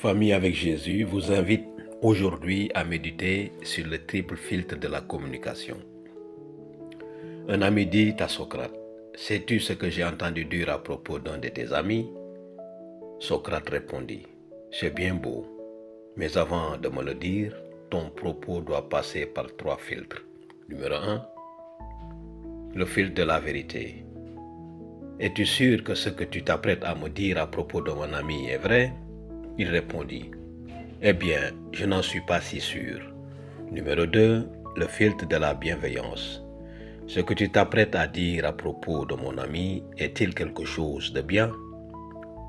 Famille avec Jésus vous invite aujourd'hui à méditer sur le triple filtre de la communication. Un ami dit à Socrate, « Sais-tu ce que j'ai entendu dire à propos d'un de tes amis ?» Socrate répondit, « C'est bien beau, mais avant de me le dire, ton propos doit passer par 3 filtres. Numéro 1, le filtre de la vérité. Es-tu sûr que ce que tu t'apprêtes à me dire à propos de mon ami est vrai ?» Il répondit, « Eh bien, je n'en suis pas si sûr. » Numéro 2, le filtre de la bienveillance. Ce que tu t'apprêtes à dire à propos de mon ami est-il quelque chose de bien?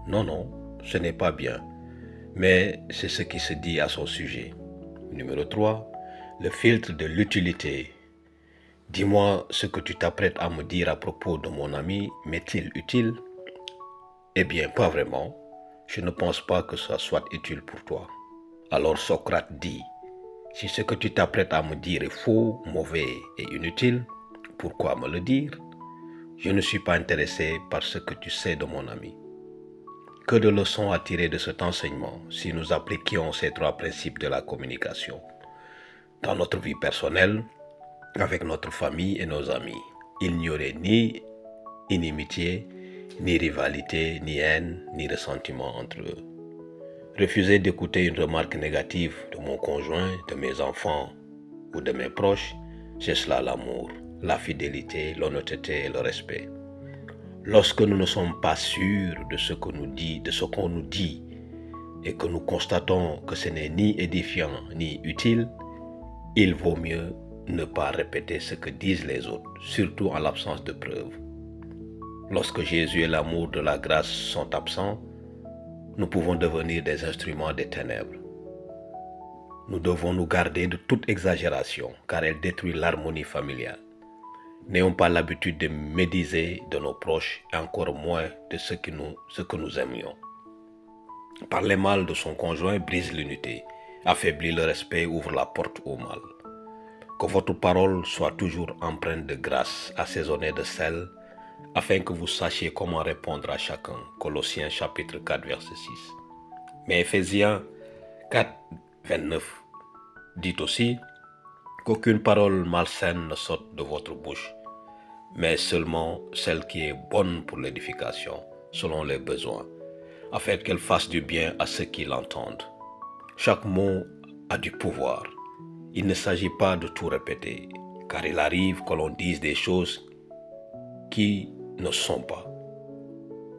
Non, non, ce n'est pas bien, mais c'est ce qui se dit à son sujet. Numéro 3, le filtre de l'utilité. Dis-moi ce que tu t'apprêtes à me dire à propos de mon ami m'est-il utile? Eh bien, pas vraiment. Je ne pense pas que ça soit utile pour toi. Alors Socrate dit, si ce que tu t'apprêtes à me dire est faux, mauvais et inutile, pourquoi me le dire? Je ne suis pas intéressé par ce que tu sais de mon ami. Que de leçons à tirer de cet enseignement si nous appliquions ces 3 principes de la communication dans notre vie personnelle, avec notre famille et nos amis. Il n'y aurait ni inimitié, ni rivalité, ni haine, ni ressentiment entre eux. Refuser d'écouter une remarque négative de mon conjoint, de mes enfants ou de mes proches, c'est cela l'amour, la fidélité, l'honnêteté et le respect. Lorsque nous ne sommes pas sûrs de ce qu'on nous dit et que nous constatons que ce n'est ni édifiant ni utile, il vaut mieux ne pas répéter ce que disent les autres, surtout en l'absence de preuves. Lorsque Jésus et l'amour de la grâce sont absents, nous pouvons devenir des instruments des ténèbres. Nous devons nous garder de toute exagération, car elle détruit l'harmonie familiale. N'ayons pas l'habitude de médiser de nos proches, et encore moins de ce que nous aimions. Parler mal de son conjoint brise l'unité, affaiblit le respect, ouvre la porte au mal. Que votre parole soit toujours empreinte de grâce, assaisonnée de sel, afin que vous sachiez comment répondre à chacun. Colossiens chapitre 4, verset 6. Mais Ephésiens 4, 29 dit aussi qu'aucune parole malsaine ne sorte de votre bouche, mais seulement celle qui est bonne pour l'édification, selon les besoins, afin qu'elle fasse du bien à ceux qui l'entendent. Chaque mot a du pouvoir. Il ne s'agit pas de tout répéter, car il arrive que l'on dise des choses qui ne sont pas.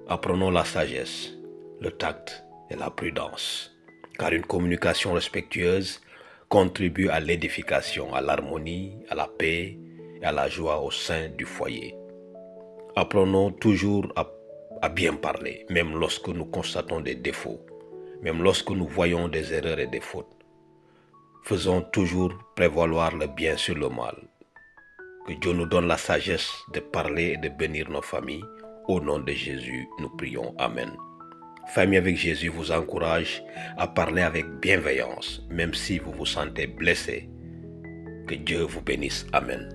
Apprenons la sagesse, le tact et la prudence, car une communication respectueuse contribue à l'édification, à l'harmonie, à la paix et à la joie au sein du foyer. Apprenons toujours à bien parler, même lorsque nous constatons des défauts, même lorsque nous voyons des erreurs et des fautes. Faisons toujours prévaloir le bien sur le mal. Que Dieu nous donne la sagesse de parler et de bénir nos familles. Au nom de Jésus, nous prions. Amen. Famille avec Jésus vous encourage à parler avec bienveillance, même si vous vous sentez blessé. Que Dieu vous bénisse. Amen.